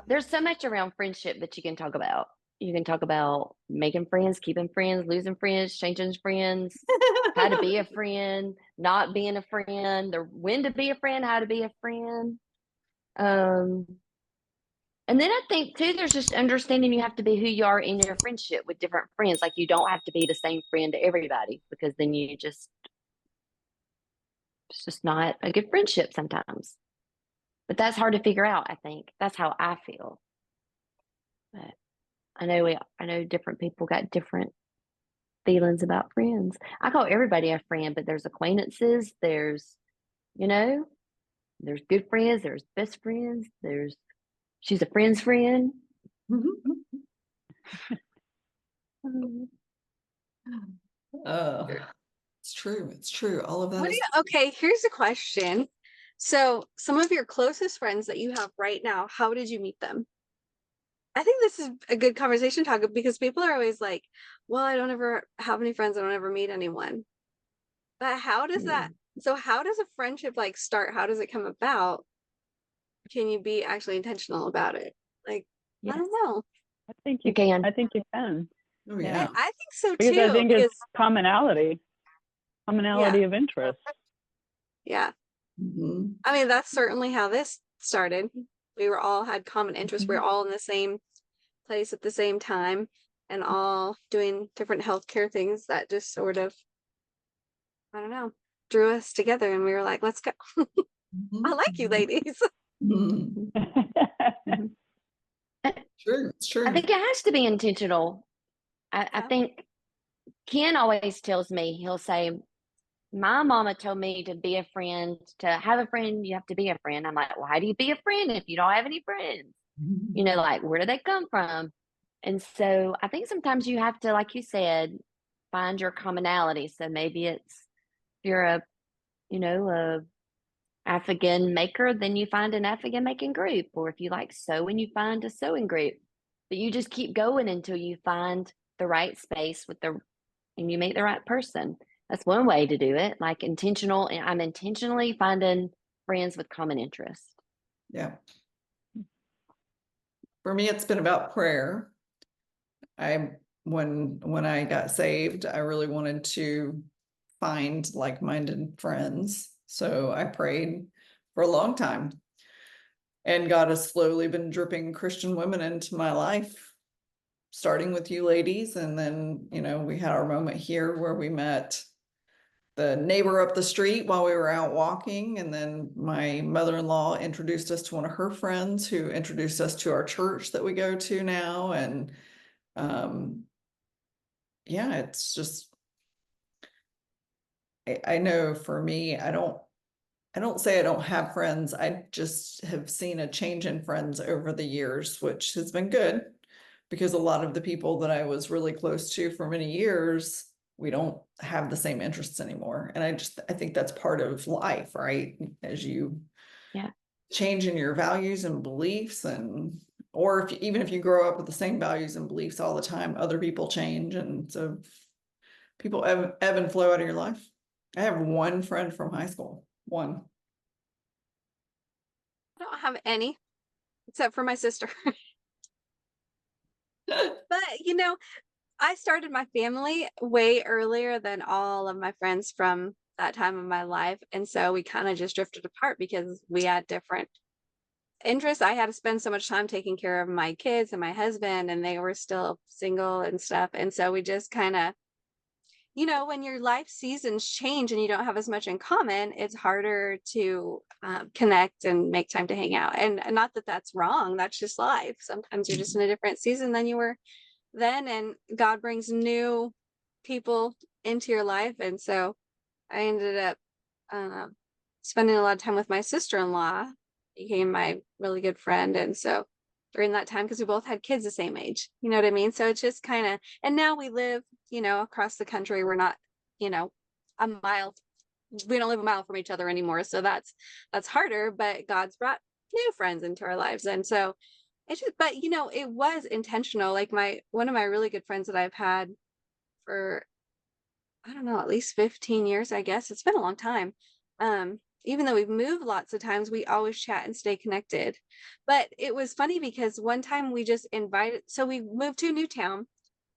There's so much around friendship that you can talk about. You can talk about making friends, keeping friends, losing friends, changing friends, how to be a friend, not being a friend, or when to be a friend, how to be a friend. Um, and then I think too, there's just understanding you have to be who you are in your friendship with different friends. Like you don't have to be the same friend to everybody because then it's just not a good friendship sometimes. But that's hard to figure out, I think. That's how I feel. But I know different people got different feelings about friends. I call everybody a friend, but there's acquaintances, you know, there's good friends, there's best friends, there's she's a friend's friend. Uh, it's true. It's true. All of that What do is you, okay, here's a question. So, some of your closest friends that you have right now, how did you meet them? I think this is a good conversation topic because people are always like, well, I don't ever have any friends, I don't ever meet anyone. But how does that, so how does a friendship like start? How does it come about? Can you be actually intentional about it? Like, I don't know. I think You can. I think you can. oh yeah. I think so Because too. I think Because, it's commonality of interest. yeah. Mhm. I mean, that's certainly how this started. We were all had common interests. We were all in the same place at the same time and all doing different healthcare things that just sort of, I don't know, drew us together. And we were like, let's go. I like you ladies. Mhm. True. It's true. I think it has to be intentional. I Yeah. think Ken always tells me, he'll say, my mama told me to be a friend, to have a friend, you have to be a friend. I'm like, well, how do you be a friend if you don't have any friends? You know, like, where do they come from? And so I think sometimes you have to, like you said, find your commonality. So maybe it's, if you're a Afghan maker, then you find an Afghan making group. Or if you like sewing, you find a sewing group. But you just keep going until you find the right space and you meet the right person. That's one way to do it. Like intentional, and I'm intentionally finding friends with common interests. Yeah. For me, it's been about prayer. When I got saved, I really wanted to find like-minded friends. So I prayed for a long time. And God has slowly been dripping Christian women into my life, starting with you ladies. And then, we had our moment here where we met the neighbor up the street while we were out walking. And then my mother-in-law introduced us to one of her friends who introduced us to our church that we go to now. And yeah, it's just, I know for me, I don't say I don't have friends. I just have seen a change in friends over the years, which has been good because a lot of the people that I was really close to for many years, we don't have the same interests anymore. And I think that's part of life, right? As you change in your values and beliefs, or even if you grow up with the same values and beliefs all the time, other people change. And so people ebb and flow out of your life. I have one friend from high school, one. I don't have any except for my sister. But, I started my family way earlier than all of my friends from that time of my life. And so we kind of just drifted apart because we had different interests. I had to spend so much time taking care of my kids and my husband, and they were still single and stuff. And so we just kind of, when your life seasons change and you don't have as much in common, it's harder to connect and make time to hang out. And not that that's wrong. That's just life. Sometimes you're just in a different season than you were then, and God brings new people into your life. And so I ended up spending a lot of time with my sister-in-law, became my really good friend. And so during that time, because we both had kids the same age, you know what I mean? So it's just kind of, and now we live, across the country. We're not, a mile, we don't live a mile from each other anymore. So that's harder, but God's brought new friends into our lives. And so it's just, but it was intentional. Like one of my really good friends that I've had for, I don't know, at least 15 years, I guess. It's been a long time. even though we've moved lots of times, we always chat and stay connected. But it was funny because one time we just invited, so we moved to a new town,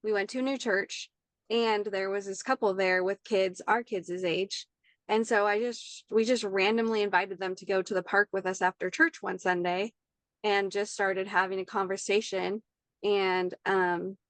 we went to a new church, and there was this couple there with kids, our kids' age. And so we just randomly invited them to go to the park with us after church one Sunday and just started having a conversation. And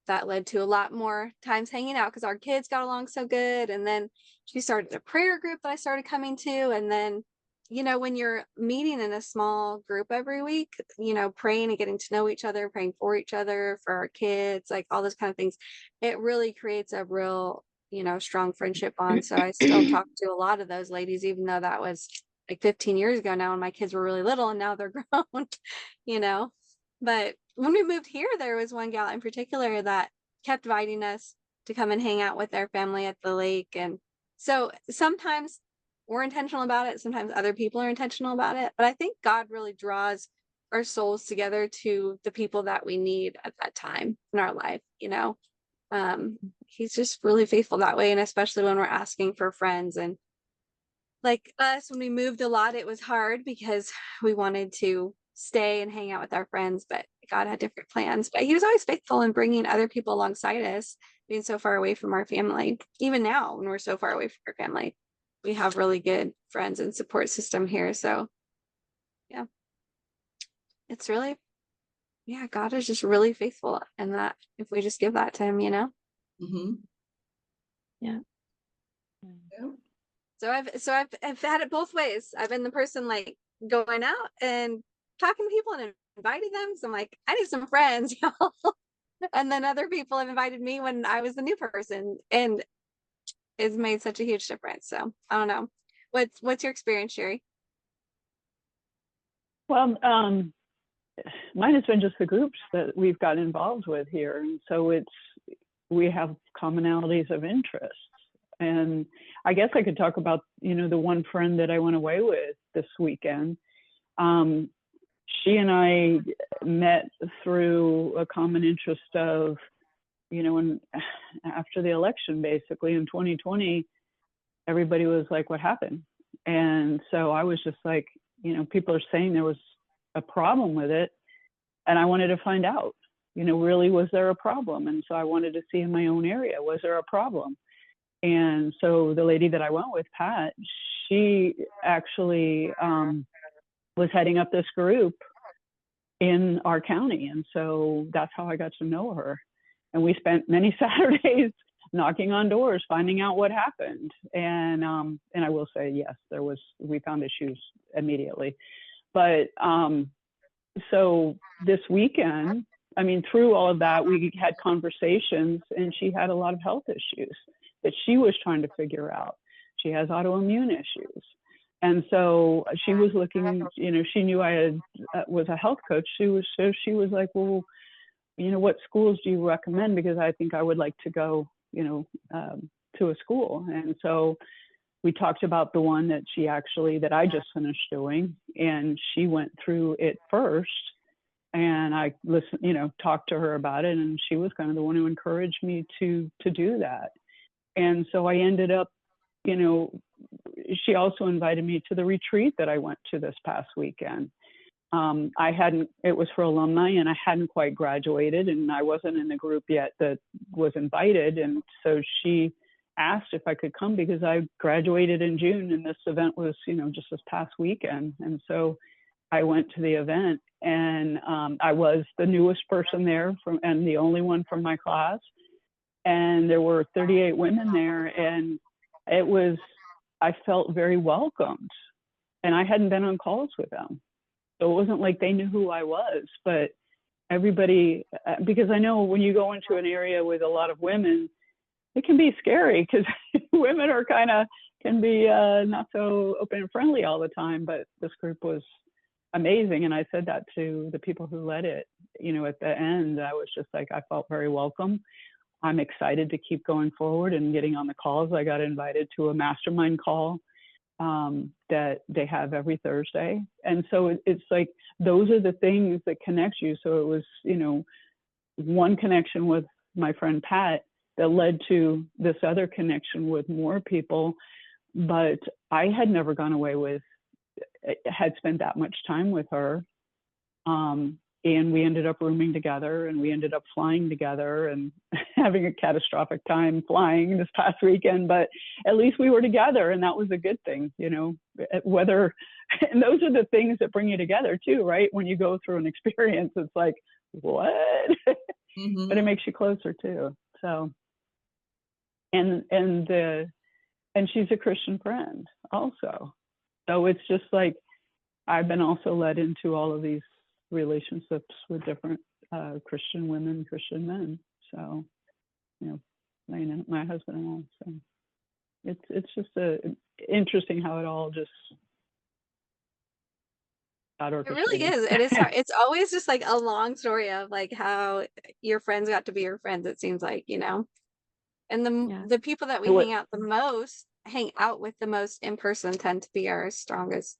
that led to a lot more times hanging out because our kids got along so good. And then she started a prayer group that I started coming to. And then, you know, when you're meeting in a small group every week, you know, praying and getting to know each other, praying for each other, for our kids, like all those kind of things, it really creates a real, you know, strong friendship bond. So I still talk to a lot of those ladies, even though that was like 15 years ago now, when my kids were really little and now they're grown, you know. But when we moved here, there was one gal in particular that kept inviting us to come and hang out with their family at the lake. And so sometimes we're intentional about it, sometimes other people are intentional about it. But I think God really draws our souls together to the people that we need at that time in our life, you know. He's just really faithful that way. And especially when we're asking for friends. And like us, when we moved a lot, it was hard because we wanted to stay and hang out with our friends, but God had different plans. But he was always faithful in bringing other people alongside us, being so far away from our family. Even now, when we're so far away from our family, we have really good friends and support system here. So yeah, it's really, yeah, God is just really faithful. And that if we just give that to him, you know? Mm-hmm. Yeah. Yeah. So I've had it both ways. I've been the person like going out and talking to people and inviting them. So I'm like, I need some friends, y'all. And then other people have invited me when I was the new person, and it's made such a huge difference. So I don't know. What's your experience, Sherry? Well, mine has been just the groups that we've got involved with here. And so we have commonalities of interest. And I guess I could talk about, you know, the one friend that I went away with this weekend. She and I met through a common interest of, you know, after the election, basically in 2020, everybody was like, what happened? And so I was just like, you know, people are saying there was a problem with it. And I wanted to find out, you know, really, was there a problem? And so I wanted to see in my own area, was there a problem? And so the lady that I went with, Pat, she actually was heading up this group in our county. And so that's how I got to know her. And we spent many Saturdays knocking on doors, finding out what happened. And I will say, yes, we found issues immediately. But so this weekend, I mean, through all of that, we had conversations, and she had a lot of health issues that she was trying to figure out. She has autoimmune issues. And so she was looking, you know, she knew I was a health coach. She was like, well, you know, what schools do you recommend? Because I think I would like to go, you know, to a school. And so we talked about the one that I just finished doing, and she went through it first. And I listened, you know, talked to her about it, and she was kind of the one who encouraged me to do that. And so I ended up, you know, she also invited me to the retreat that I went to this past weekend. It was for alumni, and I hadn't quite graduated, and I wasn't in the group yet that was invited. And so she asked if I could come because I graduated in June, and this event was, you know, just this past weekend. And so I went to the event, and I was the newest person there and the only one from my class. And there were 38 women there, and I felt very welcomed, and I hadn't been on calls with them. So it wasn't like they knew who I was, but everybody, because I know when you go into an area with a lot of women, it can be scary because women can be not so open and friendly all the time. But this group was amazing. And I said that to the people who led it, you know, at the end. I was just like, I felt very welcome. I'm excited to keep going forward and getting on the calls. I got invited to a mastermind call that they have every Thursday. And so it's like, those are the things that connect you. So it was, you know, one connection with my friend Pat that led to this other connection with more people. But I had never gone away with had spent that much time with her. And we ended up rooming together, and we ended up flying together and having a catastrophic time flying this past weekend, but at least we were together, and that was a good thing, you know, whether, and those are the things that bring you together too, right? When you go through an experience, it's like, what? Mm-hmm. But it makes you closer too. So, and she's a Christian friend also. So it's just like, I've been also led into all of these relationships with different Christian women, Christian men. So, you know, my husband and all. So it's just interesting how it all just got It really orchestrated. is. It is hard. It's always just like a long story of like how your friends got to be your friends, it seems like, you know. And Yeah. the people that we hang out with the most in person tend to be our strongest,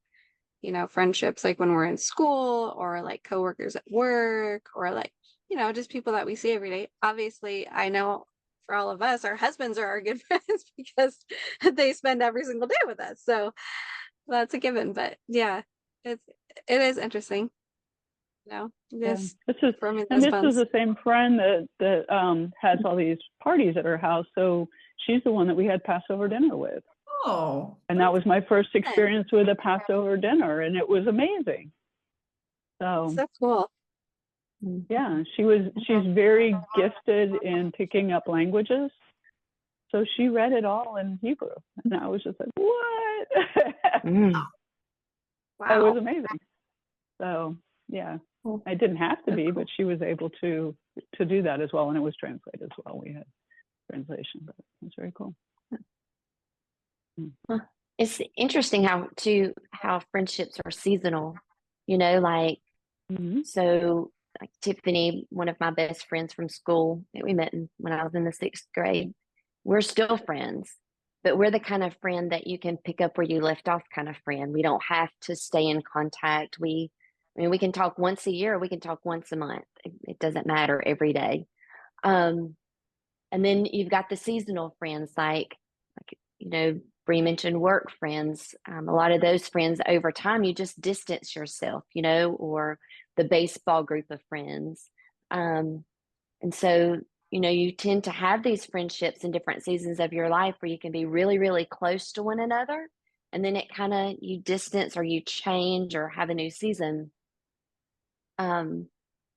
you know, friendships, like when we're in school or like coworkers at work or like, you know, just people that we see every day. Obviously, I know for all of us, our husbands are our good friends because they spend every single day with us. So that's a given. But yeah, it is interesting. You know, Yeah. this This is forming and those this is bonds. the same friend that has all these parties at her house. So she's the one that we had Passover dinner with. Oh, And that was my first experience with a Passover dinner, and it was amazing. So So cool. yeah, she's very gifted in picking up languages. So she read it all in Hebrew. And I was just like, what? Mm. It was Wow. amazing. So yeah, Cool. I didn't have to So be, cool. but she was able to do that as well. And it was translated as well. We had translation, but it was very cool. Huh. It's interesting how friendships are seasonal, you know, like, Mm-hmm. so like Tiffany, one of my best friends from school that we met when I was in the 6th grade, we're still friends, but we're the kind of friend that you can pick up where you left off kind of friend. We don't have to stay in contact. I mean, we can talk once a year, we can talk once a month. It doesn't matter every day. Um, and then you've got the seasonal friends, like you know, Bree mentioned work friends. A lot of those friends over time, you just distance yourself, you know, or the baseball group of friends. And so, you know, you tend to have these friendships in different seasons of your life where you can be really, really close to one another. And then it kind of, you distance or you change or have a new season. Um,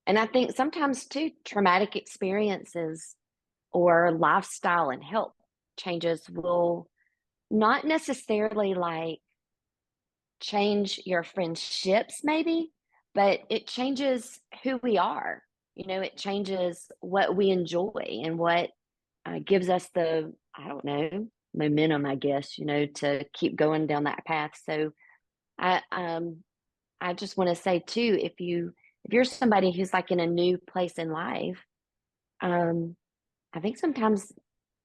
and I think sometimes too, traumatic experiences or lifestyle and health changes will not necessarily like change your friendships, maybe, but it changes who we are. You know, it changes what we enjoy and what gives us the, I don't know, momentum, I guess, you know, to keep going down that path. So I, um, I just want to say too, if you're somebody who's like in a new place in life, um, I think sometimes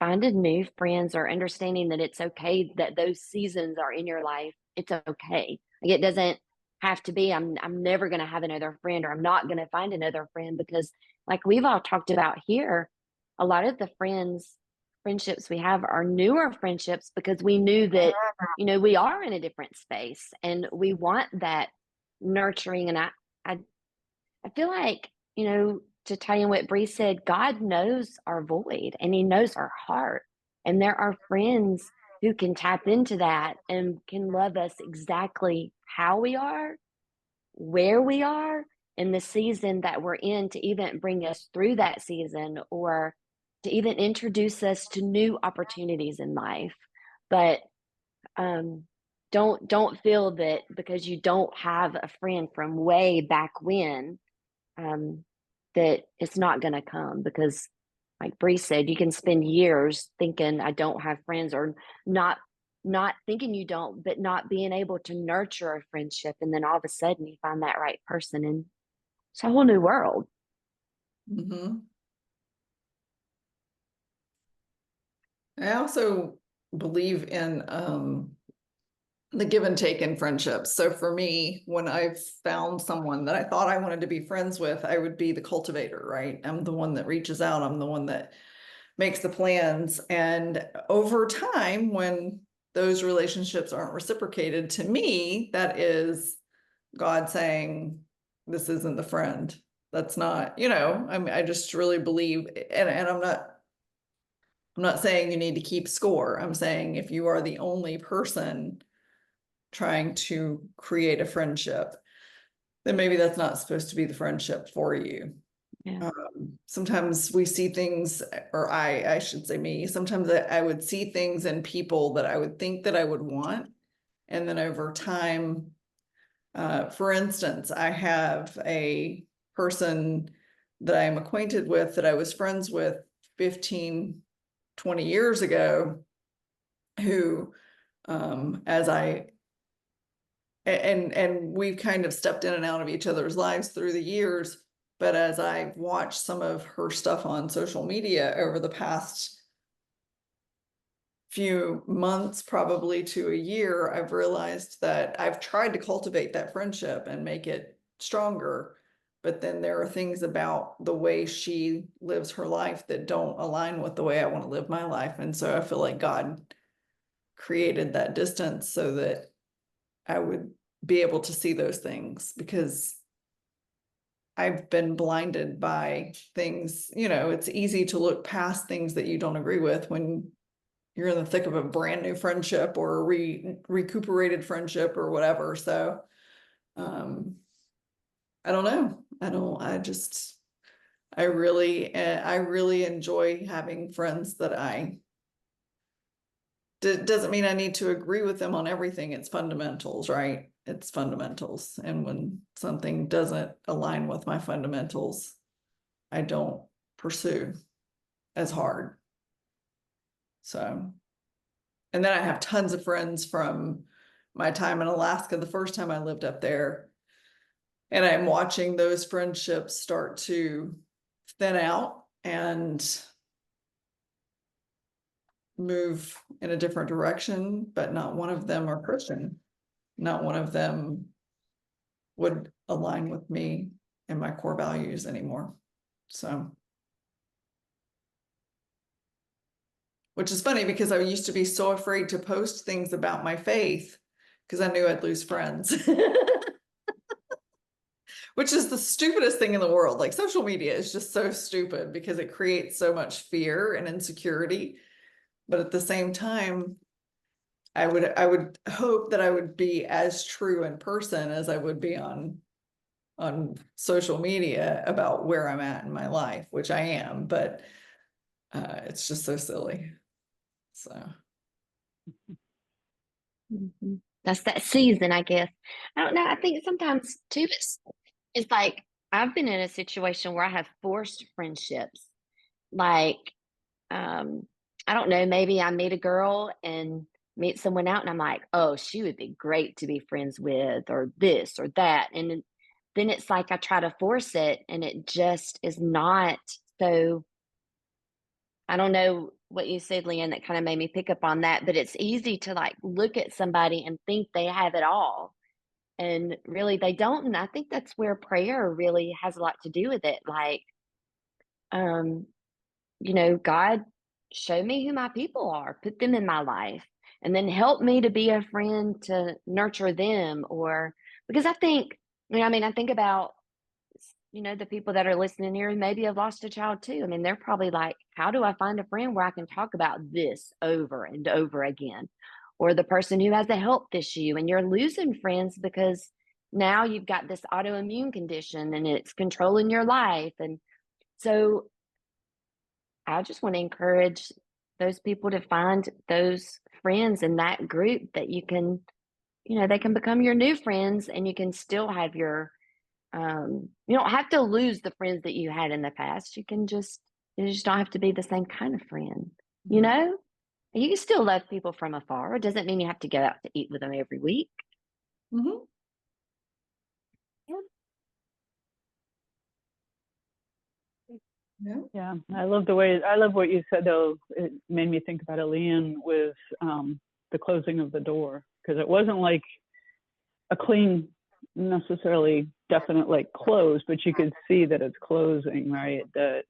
finding new friends or understanding that it's okay that those seasons are in your life, it's okay. Like it doesn't have to be I'm never going to have another friend or I'm not going to find another friend because like we've all talked about here, a lot of the friendships we have are newer friendships because we knew that, you know, we are in a different space and we want that nurturing. And I I feel like, you know, to tie in what Bree said, God knows our void and He knows our heart. And there are friends who can tap into that and can love us exactly how we are, where we are, in the season that we're in to even bring us through that season or to even introduce us to new opportunities in life. But um, don't feel that because you don't have a friend from way back when um, that it's not going to come because like Bree said, you can spend years thinking I don't have friends or not not thinking you don't, but not being able to nurture a friendship. And then all of a sudden you find that right person and it's a whole new world. mm-hmm. I also believe in the give and take in friendships. So for me, when I've found someone that I thought I wanted to be friends with, I would be the cultivator, right? I'm the one that reaches out. I'm the one that makes the plans. And over time, when those relationships aren't reciprocated, to me, that is God saying, this isn't the friend. That's not, I mean, I just really believe, and I'm not saying you need to keep score. I'm saying if you are the only person trying to create a friendship, then maybe that's not supposed to be the friendship for you. Yeah. Sometimes we see things, or I should say me, sometimes I would see things in people that I would think that I would want. And then over time, for instance, I have a person that I'm acquainted with that I was friends with 15, 20 years ago, who, as I, and we've kind of stepped in and out of each other's lives through the years. But as I've watched some of her stuff on social media over the past few months, probably to a year, I've realized that I've tried to cultivate that friendship and make it stronger. But then there are things about the way she lives her life that don't align with the way I want to live my life. And so I feel like God created that distance so that I would be able to see those things, because I've been blinded by things. It's easy to look past things that you don't agree with when you're in the thick of a brand new friendship or a recuperated friendship or whatever. So I don't know. I really enjoy having friends that doesn't mean I need to agree with them on everything. It's fundamentals, right? It's fundamentals. And when something doesn't align with my fundamentals, I don't pursue as hard. So, and then I have tons of friends from my time in Alaska, the first time I lived up there. And I'm watching those friendships start to thin out and move in a different direction, but not one of them are Christian. Not one of them would align with me and my core values anymore. So, which is funny because I used to be so afraid to post things about my faith because I knew I'd lose friends. Which is the stupidest thing in the world. Like, social media is just so stupid because it creates so much fear and insecurity. But at the same time, I would hope that I would be as true in person as I would be on social media about where I'm at in my life, which I am, but it's just so silly. So That's that season, I guess. I don't know. I think sometimes too, it's like I've been in a situation where I have forced friendships. Like, um, I don't know, maybe I meet a girl and meet someone out, and I'm like, oh, she would be great to be friends with, or this or that. And then it's like I try to force it, and it just is not. So I don't know what you said, Leanne, that kind of made me pick up on that, but it's easy to like look at somebody and think they have it all. And really they don't. And I think that's where prayer really has a lot to do with it. Like, um, God, show me who my people are, put them in my life, and then help me to be a friend to nurture them. Or because I think about, the people that are listening here who maybe have lost a child too. I mean, they're probably like, how do I find a friend where I can talk about this over and over again? Or the person who has a health issue and you're losing friends because now you've got this autoimmune condition and it's controlling your life. And so I just want to encourage those people to find those friends in that group that they can become your new friends, and you can still have you don't have to lose the friends that you had in the past. You just don't have to be the same kind of friend, you know? You can still love people from afar. It doesn't mean you have to go out to eat with them every week. mm-hmm. Yeah. Yeah, I love what you said, though. It made me think about Leanne with the closing of the door, because it wasn't like a clean, necessarily definite like close, but you could see that it's closing, right? That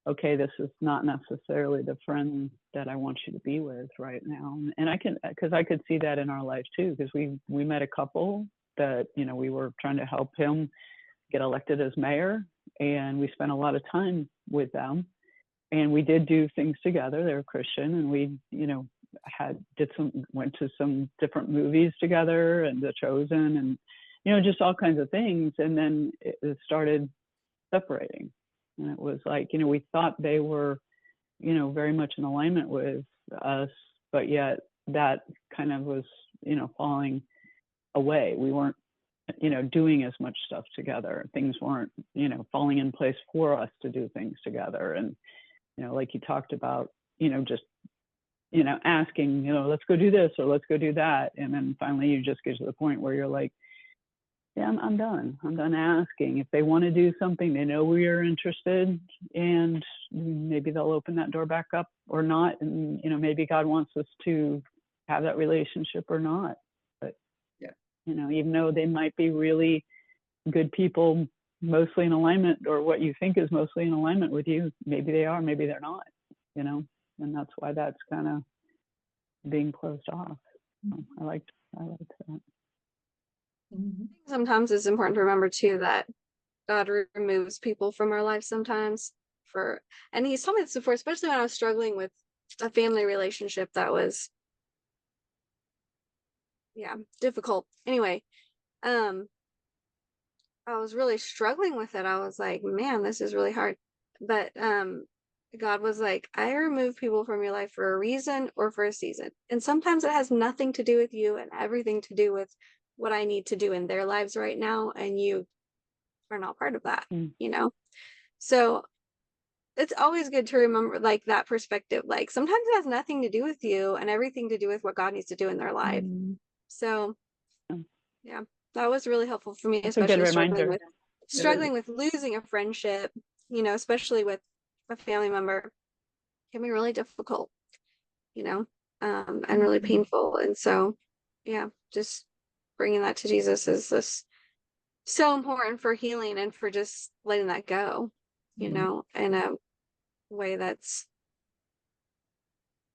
okay, this is not necessarily the friend that I want you to be with right now. And because I could see that in our life too, because we met a couple that, you know, we were trying to help him get elected as mayor, and we spent a lot of time with them, and we did do things together. They were Christian, and we, you know, went to some different movies together, and The Chosen, and, you know, just all kinds of things. And then it started separating. And it was like, you know, we thought they were, you know, very much in alignment with us, but yet that kind of was, you know, falling away. We weren't, you know, doing as much stuff together. Things weren't, you know, falling in place for us to do things together. And, you know, like you talked about, you know, just, you know, asking, you know, let's go do this or let's go do that. And then finally you just get to the point where you're like, yeah, I'm done. I'm done asking. If they want to do something, they know we are interested, and maybe they'll open that door back up or not. And, you know, maybe God wants us to have that relationship or not. But, yeah, you know, even though they might be really good people, mostly in alignment, or what you think is mostly in alignment with you, maybe they are, maybe they're not, you know, and that's why that's kind of being closed off. So I liked that. Sometimes it's important to remember too that God removes people from our lives sometimes and he's told me this before, especially when I was struggling with a family relationship that was, difficult. Anyway, I was really struggling with it. I was like, man, this is really hard. But God was like, I remove people from your life for a reason or for a season. And sometimes it has nothing to do with you and everything to do with what I need to do in their lives right now. And you are not part of that, you know? So it's always good to remember like that perspective. Like sometimes it has nothing to do with you and everything to do with what God needs to do in their life. So yeah, that was really helpful for me, That's a good especially reminder. struggling with losing a friendship, you know, especially with a family member, can be really difficult, you know, and really painful. And so, yeah, just bringing that to Jesus is this so important for healing and for just letting that go, you know, in a way that's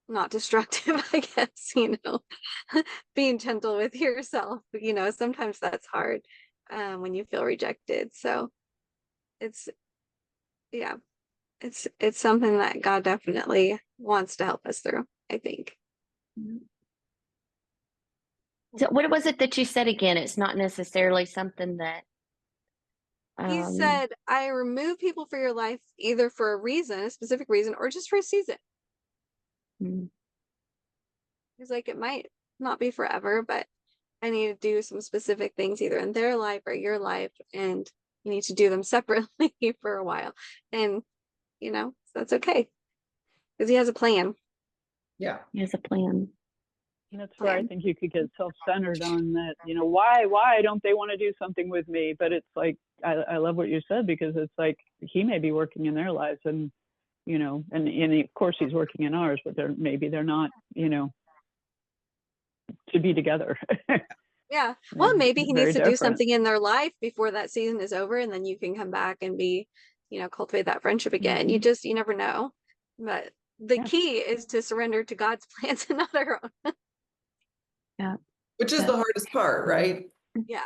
not destructive, I guess, you know, being gentle with yourself, you know, sometimes that's hard when you feel rejected. So it's, yeah, it's something that God definitely wants to help us through, I think. So what was it that you said again? It's not necessarily something that He said, I remove people for your life either for a reason, a specific reason, or just for a season. He's like, it might not be forever, but I need to do some specific things either in their life or your life, and you need to do them separately for a while. And, you know, that's okay because he has a plan. yeah. he has a plan. And that's where I think you could get self-centered on that, you know, why don't they want to do something with me? But it's like, I love what you said, because it's like, he may be working in their lives, and, you know, and of course he's working in ours, but maybe they're not, you know, to be together. Yeah. Well, maybe he needs to do different. something in their life before that season is over, and then you can come back and be, you know, cultivate that friendship again. You never know. But the key is to surrender to God's plans and not our own. Yeah. Which is the hardest part, right? Yeah.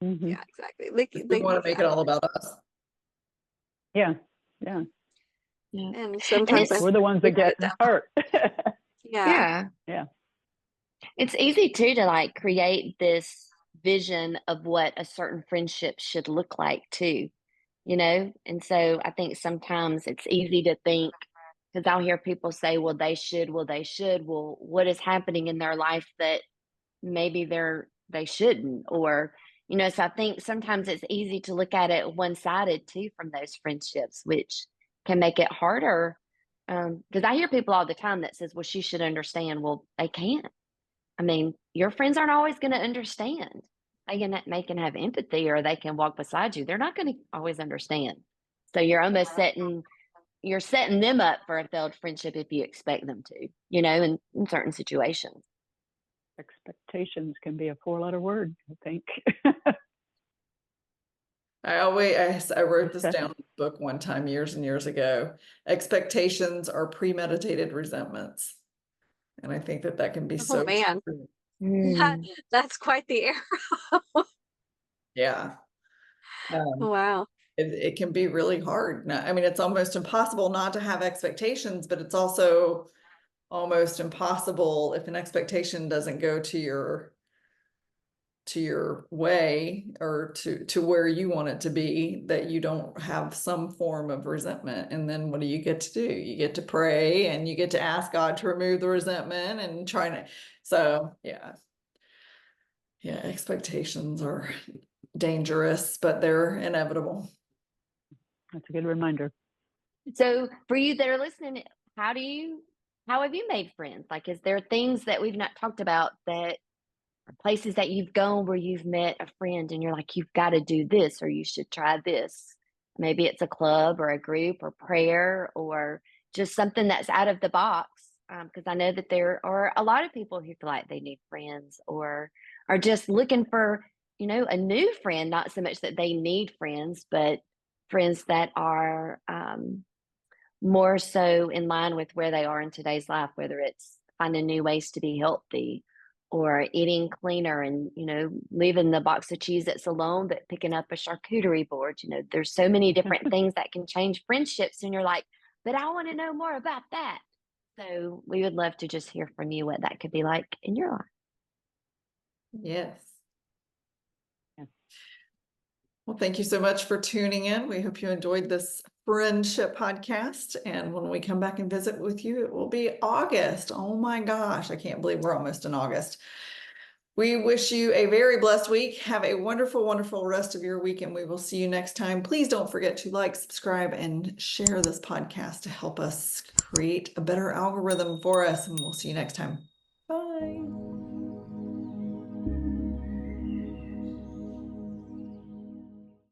Mm-hmm. Yeah, exactly. Like, We want to make it all about us. Yeah. And sometimes we're the ones that get hurt. Yeah. It's easy too to like create this vision of what a certain friendship should look like too, you know? And so I think sometimes it's easy to think, because I'll hear people say, well, they should. Well, what is happening in their life that maybe they shouldn't? Or, you know, so I think sometimes it's easy to look at it one-sided too from those friendships, which can make it harder. Because I hear people all the time that says, well, she should understand. Well, they can't. I mean, your friends aren't always going to understand. They can have empathy, or they can walk beside you. They're not going to always understand. So you're almost setting them up for a failed friendship if you expect them to, you know, in certain situations. Expectations can be a 4-letter word, I think. I wrote this down book one time years and years ago. Expectations are premeditated resentments. And I think that that can be Oh so man, true. Mm. that's quite the arrow. Yeah. Wow. It can be really hard. I mean, it's almost impossible not to have expectations, but it's also almost impossible if an expectation doesn't go to your way or to where you want it to be, that you don't have some form of resentment. And then what do you get to do? You get to pray and you get to ask God to remove the resentment and trying to, so yeah. Yeah, expectations are dangerous, but they're inevitable. That's a good reminder. So for you that are listening, how have you made friends? Like, is there things that we've not talked about that are places that you've gone where you've met a friend and you're like, you've got to do this or you should try this? Maybe it's a club or a group or prayer or just something that's out of the box. Because I know that there are a lot of people who feel like they need friends or are just looking for, a new friend, not so much that they need friends, but friends that are more so in line with where they are in today's life, whether it's finding new ways to be healthy or eating cleaner and, leaving the box of Cheez-Its alone, but picking up a charcuterie board. There's so many different things that can change friendships. And you're like, but I want to know more about that. So we would love to just hear from you what that could be like in your life. Yes. Yeah. Well, thank you so much for tuning in. We hope you enjoyed this friendship podcast. And when we come back and visit with you, it will be August. Oh my gosh, I can't believe we're almost in August. We wish you a very blessed week. Have a wonderful, wonderful rest of your week, and we will see you next time. Please don't forget to like, subscribe, and share this podcast to help us create a better algorithm for us. And we'll see you next time. Bye.